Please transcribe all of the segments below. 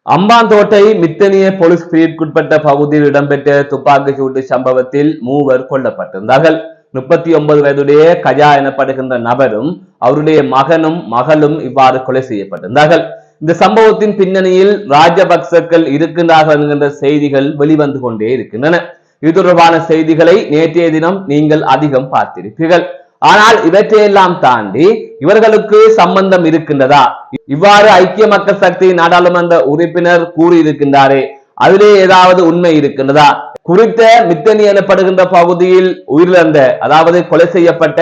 Hambantota Middeniya police பிரிவுக்குட்பட்ட பகுதியில் இடம்பெற்ற துப்பாக்கிச் சூட்டு சம்பவத்தில் மூவர் கொல்லப்பட்டிருந்தார்கள். 39 வயதுடைய கஜா எனப்படுகின்ற நபரும் அவருடைய மகனும் மகளும் இவ்வாறு கொலை செய்யப்பட்டிருந்தார்கள். இந்த சம்பவத்தின் பின்னணியில் ராஜபக்சர்கள் இருக்கின்றார்கள் என்கின்ற செய்திகள் வெளிவந்து கொண்டே இருக்கின்றன. இது தொடர்பான செய்திகளை நேற்றைய தினம் நீங்கள் அதிகம் பார்த்திருப்பீர்கள். ஆனால் இவற்றையெல்லாம் தாண்டி இவர்களுக்கு சம்பந்தம் இருக்கின்றதா? இவ்வாறு ஐக்கிய மக்கள் சக்தி நாடாளுமன்ற உறுப்பினர் கூறியிருக்கின்றாரே, அதிலே ஏதாவது உண்மை இருக்கின்றதா? குறித்த மித்தனி எனப்படுகின்ற பகுதியில் உயிரிழந்த, அதாவது கொலை செய்யப்பட்ட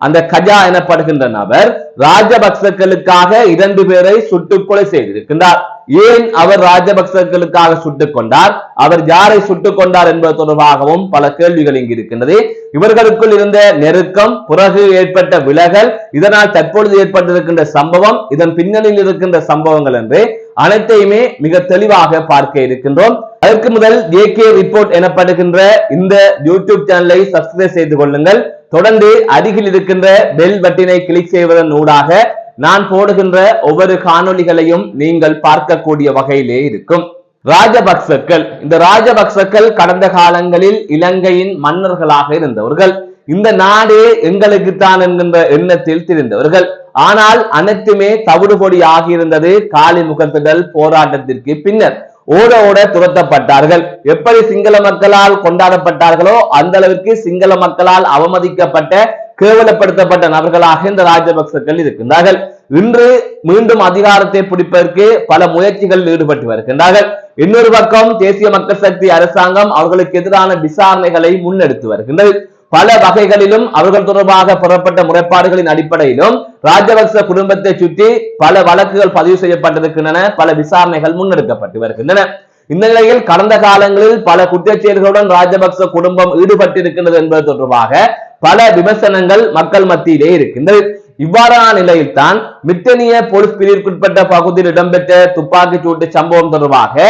அந்த கஜா எனப்படுகின்ற நபர் ராஜபக்சர்களுக்காக 2 பேரை சுட்டுக் கொலை செய்திருக்கின்றார். ஏன் அவர் ராஜபக்சர்களுக்காக சுட்டுக் கொண்டார், அவர் யாரை சுட்டுக் கொண்டார் என்பது தொடர்பாகவும் பல கேள்விகள் இங்கு இருக்கின்றது. இவர்களுக்குள் இருந்த நெருக்கம், பிறகு ஏற்பட்ட விலகல், இதனால் தற்பொழுது ஏற்பட்டிருக்கின்ற சம்பவம், இதன் பின்னணியில் இருக்கின்ற சம்பவங்கள் என்று அனைத்தையுமே மிக தெளிவாக பார்க்க இருக்கின்றோம். அதற்கு முதல் JK ரிப்போர்ட் எனப்படுகின்ற இந்த யூடியூப் சேனலை சப்ஸ்கிரைப் செய்து கொள்ளுங்கள். தொடர்ந்து அருகில் இருக்கின்ற பெல் பட்டினை கிளிக் செய்வதன் ஊடாக நான் போடுகின்ற ஒவ்வொரு காணொளிகளையும் நீங்கள் பார்க்கக்கூடிய வகையிலே இருக்கும். ராஜபக்சர்கள், இந்த ராஜபக்சர்கள் கடந்த காலங்களில் இலங்கையின் மன்னர்களாக இருந்தவர்கள். இந்த நாடே எங்களுக்குத்தான் என்கின்ற எண்ணத்தில் திரிந்தவர்கள். ஆனால் அனைத்துமே தவிடுபொடி ஆகியிருந்தது காலிமுகத்திடல் போராட்டத்திற்கு பின்னர். ஓட ஓட துரத்தப்பட்டார்கள். எப்படி சிங்கள மக்களால் கொண்டாடப்பட்டார்களோ அந்த அளவிற்கு சிங்கள மக்களால் அவமதிக்கப்பட்ட, கேவலப்படுத்தப்பட்ட நபர்களாக இந்த ராஜபக்சர்கள் இருக்கின்றார்கள். இன்று மீண்டும் அதிகாரத்தை பிடிப்பதற்கு பல முயற்சிகளில் ஈடுபட்டு வருகின்றார்கள். இன்னொரு பக்கம் தேசிய மக்கள் சக்தி அரசாங்கம் அவர்களுக்கு எதிரான விசாரணைகளை முன்னெடுத்து வருகின்றது. பல வகைகளிலும் அவர்கள் தொடர்பாக பெறப்பட்ட முறைப்பாடுகளின் அடிப்படையிலும் ராஜபக்ச குடும்பத்தை சுற்றி பல வழக்குகள் பதிவு செய்யப்பட்டிருக்கின்றன, பல விசாரணைகள் முன்னெடுக்கப்பட்டு வருகின்றன. இந்த நிலையில் கடந்த காலங்களில் பல குற்றச்செயல்களுடன் ராஜபக்ச குடும்பம் ஈடுபட்டிருக்கின்றது என்பது தொடர்பாக பல விமர்சனங்கள் மக்கள் மத்தியிலே இருக்கின்றது. இவ்வாறான நிலையில் தான் மித்தனிய போலீஸ் பிரிவுக்குட்பட்ட பகுதியில் இடம்பெற்ற துப்பாக்கிச் சூட்டு சம்பவம் தொடர்பாக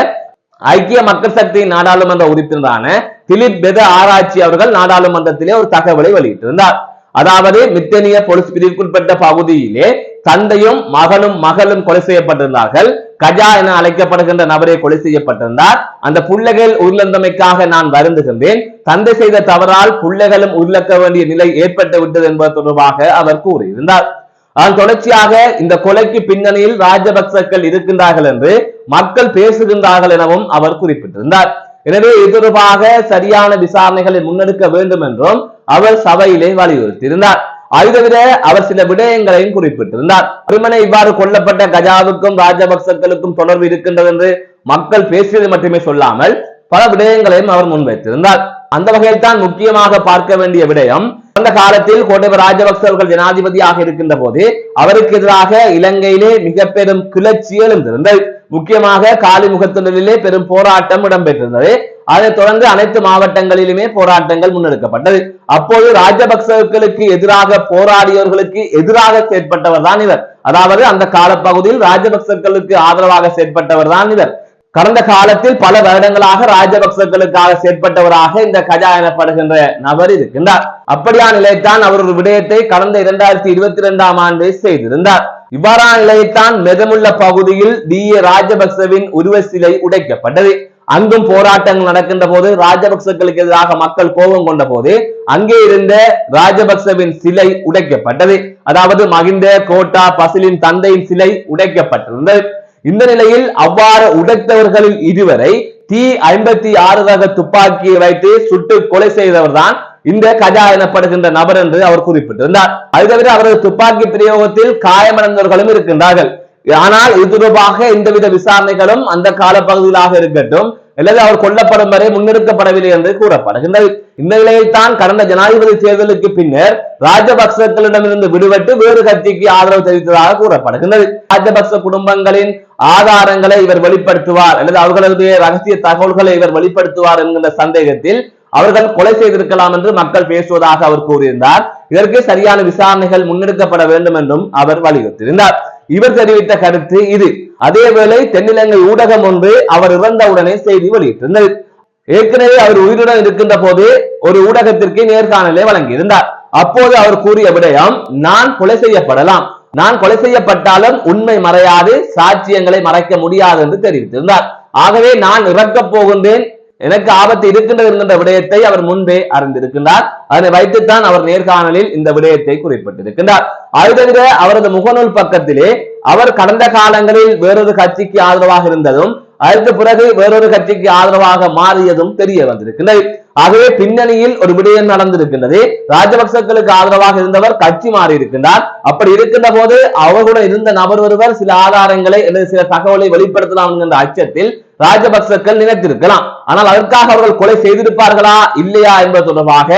ஐக்கிய மக்கள் சக்தி நாடாளுமன்ற உறுப்பினரான திலீப் பெத ஆராய்ச்சி அவர்கள் நாடாளுமன்றத்திலே ஒரு தகவலை வெளியிட்டிருந்தார். அதாவது மித்தனிய போலீஸ் பிரிவுக்குட்பட்ட பகுதியிலே தந்தையும் மகளும் கொலை செய்யப்பட்டிருந்தார்கள். கஜா என அழைக்கப்படுகின்ற நபரை கொலை செய்யப்பட்டிருந்தார். அந்த புள்ளைகள் உயிரிழந்தமைக்காக நான் வருந்துகின்றேன். தந்தை செய்த தவறால் புள்ளைகளும் உயிரிழக்க வேண்டிய நிலை ஏற்பட்டு விட்டது என்பது தொடர்பாக அவர் கூறியிருந்தார். அதன் தொடர்ச்சியாக இந்த கொலைக்கு பின்னணியில் ராஜபக்சர்கள் இருக்கின்றார்கள் என்று மக்கள் பேசுகின்றார்கள் எனவும் அவர் குறிப்பிட்டிருந்தார். எனவே இது தொடர்பாக சரியான விசாரணைகளை முன்னெடுக்க வேண்டும் என்றும் அவர் சபையிலே வலியுறுத்தியிருந்தார். அதை தவிர அவர் சில விடயங்களையும் குறிப்பிட்டிருந்தார். வெறுமனே இவ்வாறு கொல்லப்பட்ட கஜாவுக்கும் ராஜபக்சர்களுக்கும் தொடர்பு இருக்கின்றது என்று மக்கள் பேசியது மட்டுமே சொல்லாமல் பல விடயங்களையும் அவர் முன்வைத்திருந்தார். அந்த வகையில் தான் முக்கியமாக பார்க்க வேண்டிய விடயம், அந்த காலத்தில் கோட்டபய ராஜபக்ச அவர்கள் ஜனாதிபதியாக இருக்கின்ற போது அவருக்கு எதிராக இலங்கையிலே மிக பெரும் கிளர்ச்சி எழுந்திருந்தது. முக்கியமாக காலிமுகத்திலே பெரும் போராட்டம் இடம்பெற்றிருந்தது. அதைத் தொடர்ந்து அனைத்து மாவட்டங்களிலுமே போராட்டங்கள் முன்னெடுக்கப்பட்டது. அப்போது ராஜபக்சர்களுக்கு எதிராக போராடியவர்களுக்கு எதிராக செயற்பட்டவர் தான் இவர். அதாவது அந்த காலப்பகுதியில் ராஜபக்சர்களுக்கு ஆதரவாக செயற்பட்டவர் தான் இவர். கடந்த காலத்தில் பல வருடங்களாக ராஜபக்சர்களுக்காக செயற்பட்டவராக இந்த கஜா எனப்படுகின்ற நபர் இருக்கின்றார். அப்படியான நிலையத்தான் அவர் ஒரு விடயத்தை கடந்த 2022ஆம் ஆண்டு செய்திருந்தார். இவ்வாறான நிலையத்தான் மெதமுள்ள பகுதியில் DA ராஜபக்சவின் உருவ சிலை உடைக்கப்பட்டது. அங்கும் போராட்டங்கள் நடக்கின்ற போது, ராஜபக்சர்களுக்கு எதிராக மக்கள் கோபம் கொண்ட போது அங்கே இருந்த ராஜபக்சவின் சிலை உடைக்கப்பட்டது. அதாவது மகிந்த கோட்டா பசிலின் தந்தையின் சிலை உடைக்கப்பட்டிருந்தது. இந்த நிலையில் அவ்வாறு உடைத்தவர்களில் இருவரை T56 ரக துப்பாக்கியை வைத்து சுட்டு கொலை செய்தவர் தான் இந்த கஜா எனப்படுகின்ற நபர் என்று அவர் குறிப்பிட்டிருந்தார். அது தவிர அவரது துப்பாக்கி பிரயோகத்தில் காயமடைந்தவர்களும் இருக்கின்றார்கள். ஆனால் இது தொடர்பாக எந்தவித விசாரணைகளும் அந்த காலப்பகுதியிலாக இருக்கட்டும் அல்லது அவர் கொல்லப்படும் வரை முன்னெடுக்கப்படவில்லை என்று கூறப்படுகின்றது. இந்த நிலையில் தான் கடந்த ஜனாதிபதி தேர்தலுக்கு பின்னர் ராஜபக்சர்களிடமிருந்து விடுபட்டு வேறு கட்சிக்கு ஆதரவு தெரிவித்ததாக கூறப்படுகின்றது. ராஜபக்ச குடும்பங்களின் ஆதாரங்களை இவர் வெளிப்படுத்துவார் அல்லது அவர்களுடைய ரகசிய தகவல்களை இவர் வெளிப்படுத்துவார் என்கின்ற சந்தேகத்தில் அவர்கள் கொலை செய்திருக்கலாம் என்று மக்கள் பேசுவதாக அவர் கூறியிருந்தார். இதற்கு சரியான விசாரணைகள் முன்னெடுக்கப்பட வேண்டும் என்றும் அவர் வலியுறுத்தியிருந்தார். இவர் தெரிவித்த கருத்து இது. அதேவேளை தென்னிலங்கை ஊடகம் ஒன்று அவர் இறந்தவுடனே செய்தி வெளியிட்டிருந்தது. ஏற்கனவே அவர் உயிருடன் இருக்கின்ற போது ஒரு ஊடகத்திற்கு நேர்காணலை வழங்கியிருந்தார். அப்போது அவர் கூறிய விடயம், நான் கொலை செய்யப்படலாம், நான் கொலை செய்யப்பட்டாலும் உண்மை மறையாது, சாட்சியங்களை மறைக்க முடியாது என்று தெரிவித்திருந்தார். ஆகவே நான் இறக்கப் போகின்றேன், எனக்கு ஆபத்து இருக்கின்றது என்கின்ற விடயத்தை அவர் முன்பே அறிந்திருக்கின்றார். அதனை வைத்துத்தான் அவர் நேர்காணலில் இந்த விடயத்தை குறிப்பிட்டிருக்கின்றார். அது தவிர அவரது முகநூல் பக்கத்திலே அவர் கடந்த காலங்களில் வேறொரு கட்சிக்கு ஆதரவாக இருந்ததும் அதற்கு பிறகு வேறொரு கட்சிக்கு ஆதரவாக மாறியதும் தெரிய வந்திருக்கின்றது. ஆகவே பின்னணியில் ஒரு விடயம் நடந்திருக்கின்றது. ராஜபக்சர்களுக்கு ஆதரவாக இருந்தவர் கட்சி மாறி இருக்கின்றார். அப்படி இருக்கின்ற போது அவர்களுடன் இருந்த நபர் ஒருவர் சில ஆதாரங்களை அல்லது சில தகவலை வெளிப்படுத்தலாம் என்கின்ற அச்சத்தில் ராஜபக்சர்கள் நினைத்திருக்கலாம். ஆனால் அதற்காக அவர்கள் கொலை செய்திருப்பார்களா இல்லையா என்பது தொடர்பாக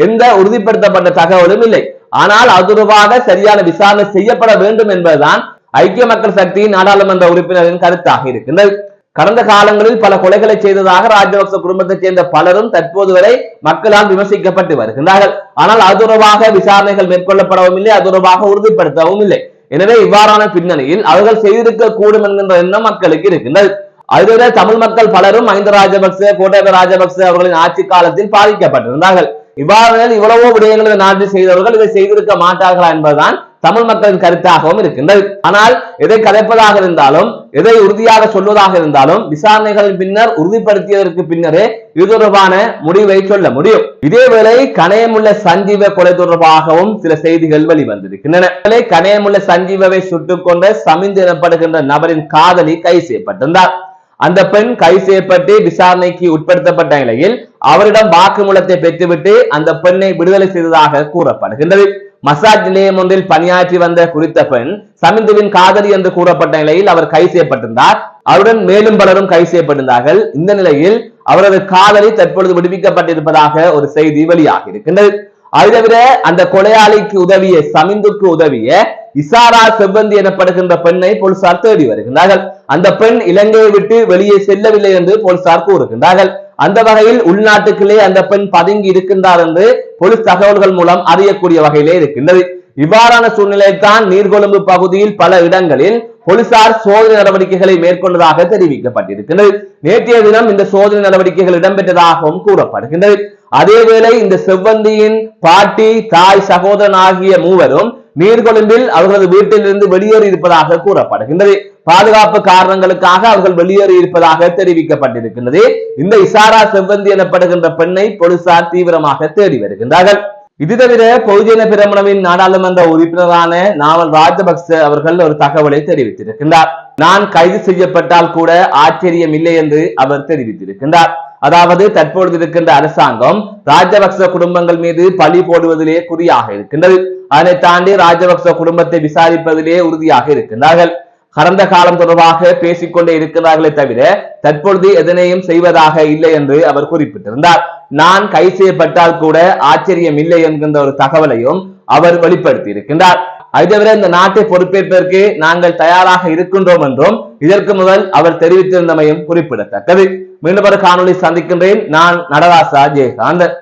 எந்த உறுதிப்படுத்தப்பட்ட தகவலும் இல்லை. ஆனால் அது தொடர்பாக சரியான விசாரணை செய்யப்பட வேண்டும் என்பதுதான் ஐக்கிய மக்கள் சக்தியின் நாடாளுமன்ற உறுப்பினரின் கருத்தாக இருக்கின்றது. கடந்த காலங்களில் பல கொலைகளை செய்ததாக ராஜபக்ச குடும்பத்தைச் சேர்ந்த பலரும் தற்போது வரை மக்களால் விமர்சிக்கப்பட்டு வருகின்றார்கள். ஆனால் அது தொடர்பாக விசாரணைகள் மேற்கொள்ளப்படவும் இல்லை, அது தொடர்பாக உறுதிப்படுத்தவும் இல்லை. எனவே இவ்வாறான பின்னணியில் அவர்கள் செய்திருக்க கூடும் என்கின்ற எண்ணம் மக்களுக்கு இருக்கின்றது. அதுவே தமிழ் மக்கள் பலரும் மஹிந்த ராஜபக்ச, கோட்டபய ராஜபக்ச அவர்களின் ஆட்சி காலத்தில் பாதிக்கப்பட்டிருந்தார்கள். இவ்வாறு இவ்வளவோ விடயங்களை நாட்டில் செய்தவர்கள் இதை செய்திருக்க மாட்டார்களா என்பதுதான் தமிழ் மக்களின் கருத்தாகவும் இருக்கின்றது. ஆனால் எதை கதைப்பதாக இருந்தாலும், எதை உறுதியாக சொல்வதாக இருந்தாலும் விசாரணைகளின் பின்னர் உறுதிப்படுத்தியதற்கு பின்னரே இது தொடர்பான முடிவை சொல்ல முடியும். இதேவேளை கணையமுள்ள சஞ்சீவ கொலை தொடர்பாகவும் சில செய்திகள் வெளிவந்திருக்கின்றன. கணையமுள்ள சஞ்சீவவை சுட்டுக் கொண்ட சமிந்து எனப்படுகின்ற நபரின் காதலி கைது செய்யப்பட்டிருந்தார். அந்த பெண் கைது செய்யப்பட்டு விசாரணைக்கு உட்படுத்தப்பட்ட நிலையில் அவரிடம் வாக்குமூலத்தை பெற்றுவிட்டு அந்த பெண்ணை விடுதலை செய்ததாக கூறப்படுகின்றது. மசாஜ் நிலையம் ஒன்றில் பணியாற்றி வந்த குறித்த பெண் சமிந்துவின் காதலி என்று கூறப்பட்ட நிலையில் அவர் கைது செய்யப்பட்டிருந்தார். அவருடன் மேலும் பலரும் கைது செய்யப்பட்டிருந்தார்கள். இந்த நிலையில் அவரது காதலி தற்பொழுது விடுவிக்கப்பட்டிருப்பதாக ஒரு செய்தி வெளியாகி இருக்கின்றது. அது தவிர அந்த கொலையாளிக்கு உதவிய சமிந்துக்கு உதவிய இசாரா செவ்வந்தி எனப்படுகின்ற பெண்ணை போலீசார் தேடி வருகின்றார்கள். அந்த பெண் இலங்கையை விட்டு வெளியே செல்லவில்லை என்று போலீசார் கூறுகின்றார்கள். அந்த வகையில் உள்நாட்டுக்குள்ளே அந்த பெண் பதுங்கி இருக்கின்றார் என்று போலீஸ் தகவல்கள் மூலம் அறியக்கூடிய வகையிலே இருக்கின்றது. இவ்வாறான சூழ்நிலைத்தான் நீர்கொழும்பு பகுதியில் பல இடங்களில் போலீசார் சோதனை நடவடிக்கைகளை மேற்கொண்டதாக தெரிவிக்கப்பட்டிருக்கிறது. நேற்றைய தினம் இந்த சோதனை நடவடிக்கைகள் இடம்பெற்றதாகவும் கூறப்படுகின்றது. அதேவேளை இந்த செவ்வந்தியின் பாட்டி, தாய், சகோதரன் ஆகிய மூவரும் நீர்கொழும்பில் அவர்களது வீட்டிலிருந்து வெளியேறி இருப்பதாக கூறப்படுகின்றது. பாதுகாப்பு காரணங்களுக்காக அவர்கள் வெளியேறி இருப்பதாக தெரிவிக்கப்பட்டிருக்கின்றது. இந்த இசாரா செவ்வந்தி எனப்படுகின்ற பெண்ணை போலீசார் தீவிரமாக தேடி வருகின்றார்கள். இது தவிர பொதுஜன பிரமுனவின் நாடாளுமன்ற உறுப்பினரான நாவல் ராஜபக்ச அவர்கள் ஒரு தகவலை தெரிவித்திருக்கின்றார். நான் கைது செய்யப்பட்டால் கூட ஆச்சரியம் இல்லை என்று அவர் தெரிவித்திருக்கின்றார். அதாவது தற்பொழுது இருக்கின்ற அரசாங்கம் ராஜபக்ச குடும்பங்கள் மீது பழி போடுவதிலே குறியாக இருக்கின்றது. அதனை தாண்டி ராஜபக்ச குடும்பத்தை விசாரிப்பதிலே உறுதியாக இருக்கின்றார்கள். கடந்த காலம் தொடர்பாக பேசிக்கொண்டே இருக்கிறார்களே தவிர தற்பொழுது எதனையும் செய்வதாக இல்லை என்று அவர் குறிப்பிட்டிருந்தார். நான் கைது செய்யப்பட்டால் கூட ஆச்சரியம் இல்லை என்கின்ற ஒரு தகவலையும் அவர் வெளிப்படுத்தி இருக்கின்றார். அது தவிர இந்த நாட்டை பொறுப்பேற்பதற்கு நாங்கள் தயாராக இருக்கின்றோம் என்றும் இதற்கு முதல் அவர் தெரிவித்திருந்தமையும் குறிப்பிடத்தக்கது. மீண்டும் ஒரு காணொலி சந்திக்கின்றேன். நான் நடராசா ஜெயகாந்தன்.